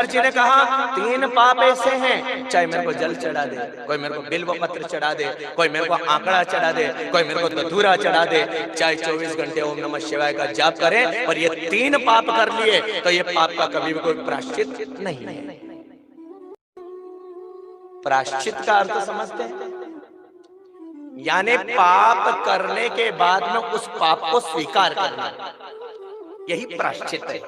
जी ने कहा 3 पाप ऐसे हैं, चाहे मेरे को जल चढ़ा दे, कोई मेरे को बिल्व पत्र चढ़ा दे, कोई मेरे को आंकड़ा चढ़ा दे, कोई मेरे को धतूरा चढ़ा दे, चाहे 24 घंटे ओम नमः शिवाय का जाप करें, पर ये 3 पाप कर लिए तो ये पाप का कभी भी कोई प्रायश्चित नहीं है। प्रायश्चित का अर्थ समझते हैं? यानी पाप करने के बाद में उस पाप को स्वीकार करना, यही प्रायश्चित है।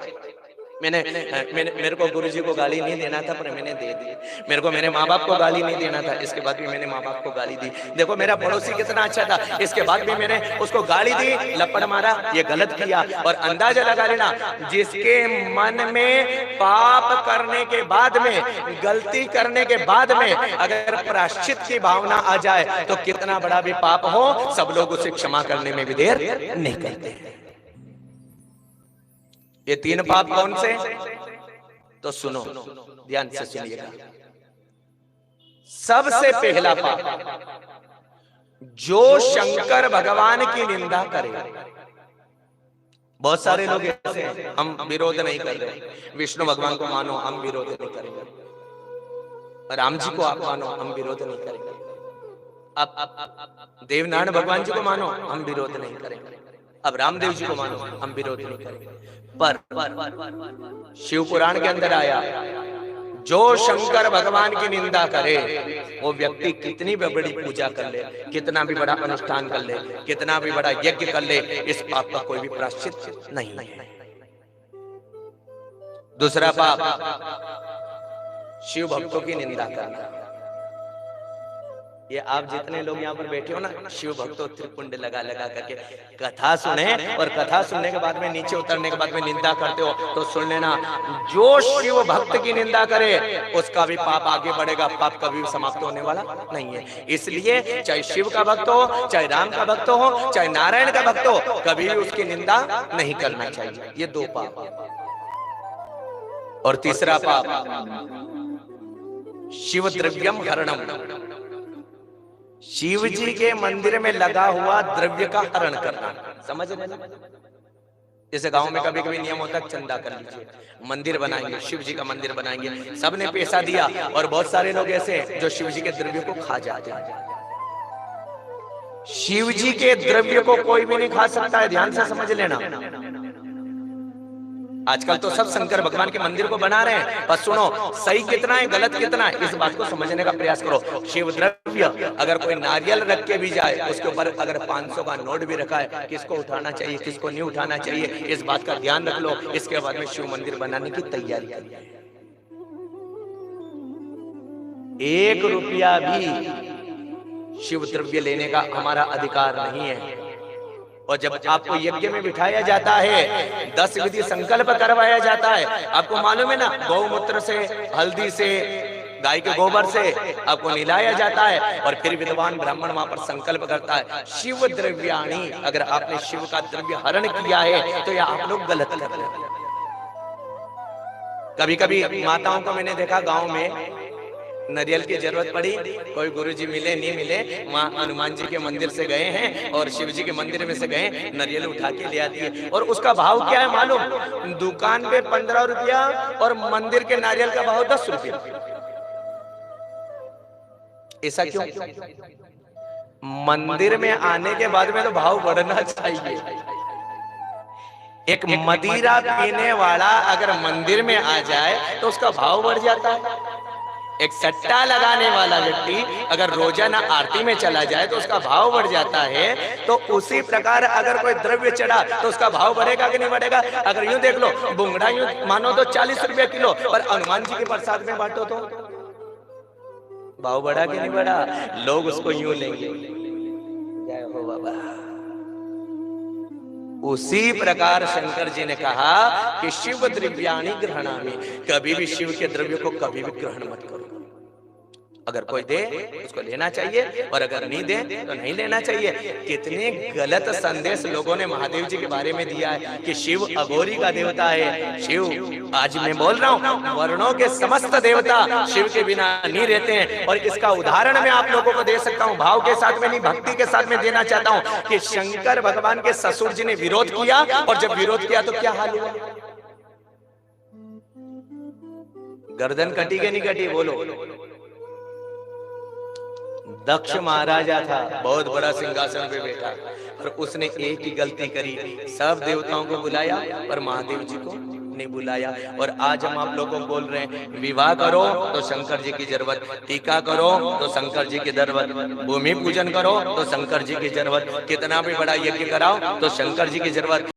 मेरे को गुरुजी को गाली नहीं देना था, पर मैंने दे दी। मेरे को मेरे माँ बाप को गाली नहीं देना था, इसके बाद भी मैंने माँ बाप को गाली दी। देखो मेरा पड़ोसी कितना अच्छा था, इसके बाद भी मैंने उसको गाली दी, लपड़ मारा, ये गलत किया। और अंदाजा लगा लेना, जिसके मन में पाप करने के बाद में, गलती करने के बाद में अगर प्रायश्चित की भावना आ जाए तो कितना बड़ा भी पाप हो, सब लोग उसे क्षमा करने में भी देर नहीं करते। ये 3 पाप कौन से? तो सुनो, ध्यान से सुनिएगा। सबसे पहला पाप, जो शंकर भगवान की निंदा करे। बहुत सारे लोग ऐसे हैं, हम विरोध नहीं कर रहे, विष्णु भगवान को मानो, हम विरोध नहीं करेंगे। राम जी को आप मानो, हम विरोध नहीं करेंगे। अब देवनारायण भगवान जी को मानो, हम विरोध नहीं करेंगे। अब रामदेव जी को मानो, हम विरोध नहीं करेंगे। पर शिव पुराण के अंदर आया, जो शंकर भगवान की निंदा करे वो व्यक्ति कितनी भी बड़ी पूजा कर ले, कितना भी बड़ा अनुष्ठान कर ले, कितना भी बड़ा यज्ञ कर ले, इस पाप का कोई भी प्रायश्चित नहीं है। दूसरा पाप, शिव भक्तों की निंदा करना। ये आप जितने लोग यहाँ पर बैठे हो ना, शिव भक्तों त्रिपुंड लगा लगा करके कथा सुने, और कथा सुनने के बाद में नीचे उतरने के बाद में निंदा करते हो, तो सुन लेना, जो शिव भक्त की निंदा करे उसका भी पाप आगे बढ़ेगा, पाप कभी भी समाप्त होने वाला नहीं है। इसलिए चाहे शिव का भक्त हो, चाहे राम का भक्त हो, चाहे नारायण का भक्त हो, कभी भी उसकी निंदा नहीं करना चाहिए। ये 2 पाप। और तीसरा पाप, शिव द्रव्यम हरणम। शिव जी के मंदिर में लगा हुआ द्रव्य का हरण करना। समझ रहे? जैसे गांव में कभी कभी नियम होता है, चंदा कर लीजिए, मंदिर बनाएंगे, शिव जी का मंदिर बनाएंगे, सबने पैसा दिया, और बहुत सारे लोग ऐसे जो शिव जी के द्रव्य को खा जाते हैं। शिव जी के द्रव्य को कोई भी नहीं खा सकता है, ध्यान से समझ लेना। आजकल तो सब शंकर भगवान के मंदिर को बना रहे हैं, बस सुनो, सही कितना है, गलत कितना है, इस बात को समझने का प्रयास करो। शिव द्रव्य अगर कोई नारियल रख के भी जाए, उसके ऊपर अगर 500 का नोट भी रखा है, किसको उठाना चाहिए, किसको नहीं उठाना चाहिए, इस बात का ध्यान रख लो। इसके बाद में शिव मंदिर बनाने की तैयारी करिए। 1 रुपया भी शिव द्रव्य लेने का हमारा अधिकार नहीं है। और जब आपको यज्ञ में बिठाया जाता है, 10 विधि संकल्प करवाया जाता है, आपको मालूम है ना, गौमूत्र से, हल्दी से, गाय के गोबर से आपको निलाया जाता है, और फिर विद्वान ब्राह्मण वहां पर संकल्प करता है, शिव द्रव्याणी। अगर आपने शिव का द्रव्य हरण किया है तो यह आप लोग गलत कर रहे हैं। कभी कभी माताओं को मैंने देखा, गाँव में नारियल की जरूरत पड़ी, कोई गुरुजी मिले नहीं मिले, वहाँ हनुमान जी के मंदिर से गए हैं और शिव जी के मंदिर में से गए, नारियल उठा के ले आती है। और उसका भाव क्या है मालूम? दुकान पे 15 रुपया और मंदिर के नारियल का भाव 10 रुपया। ऐसा क्यों? मंदिर में आने के बाद में तो भाव बढ़ना चाहिए। एक मदिरा पीने वाला अगर मंदिर में आ जाए तो उसका भाव बढ़ जाता है। एक सट्टा लगाने वाला व्यक्ति अगर रोजाना आरती में चला जाए तो उसका भाव बढ़ जाता है। तो उसी प्रकार अगर कोई द्रव्य चढ़ा तो उसका भाव बढ़ेगा कि नहीं बढ़ेगा? अगर यूं देख लो, बुंगड़ा यूं मानो तो 40 रुपए किलो, और हनुमान जी के प्रसाद में बांटो तो भाव बढ़ा कि नहीं बढ़ा? लोग उसको यूं लेंगे। जय हो बाबा। उसी प्रकार शंकर जी ने कहा कि शिव द्रव्याणि ग्रहणामि, कभी भी शिव के द्रव्य को कभी भी ग्रहण मत करो। अगर कोई दे उसको लेना चाहिए, और अगर नहीं दे तो नहीं लेना चाहिए। कितने गलत संदेश लोगों ने महादेव जी के बारे में दिया है कि शिव अघोरी का देवता है। शिव, आज मैं बोल रहा हूँ, वर्णों के समस्त देवता शिव के बिना नहीं रहते हैं। और इसका उदाहरण मैं आप लोगों को दे सकता हूँ, भाव के साथ में नहीं, भक्ति के साथ में देना चाहता हूँ कि शंकर भगवान के ससुर जी ने विरोध किया, और जब विरोध किया तो क्या हाल हुआ? गर्दन कटी के नहीं कटी बोलो। दक्ष महाराजा था, बहुत बड़ा सिंहासन पे बैठा, और उसने एक ही गलती करी, सब देवताओं को बुलाया पर महादेव जी को नहीं बुलाया। और आज हम आप लोगों को बोल रहे हैं, विवाह करो तो शंकर जी की जरूरत, टीका करो तो शंकर जी की जरूरत, भूमि पूजन करो तो शंकर जी की जरूरत, कितना भी बड़ा यज्ञ कराओ तो शंकर जी की जरूरत।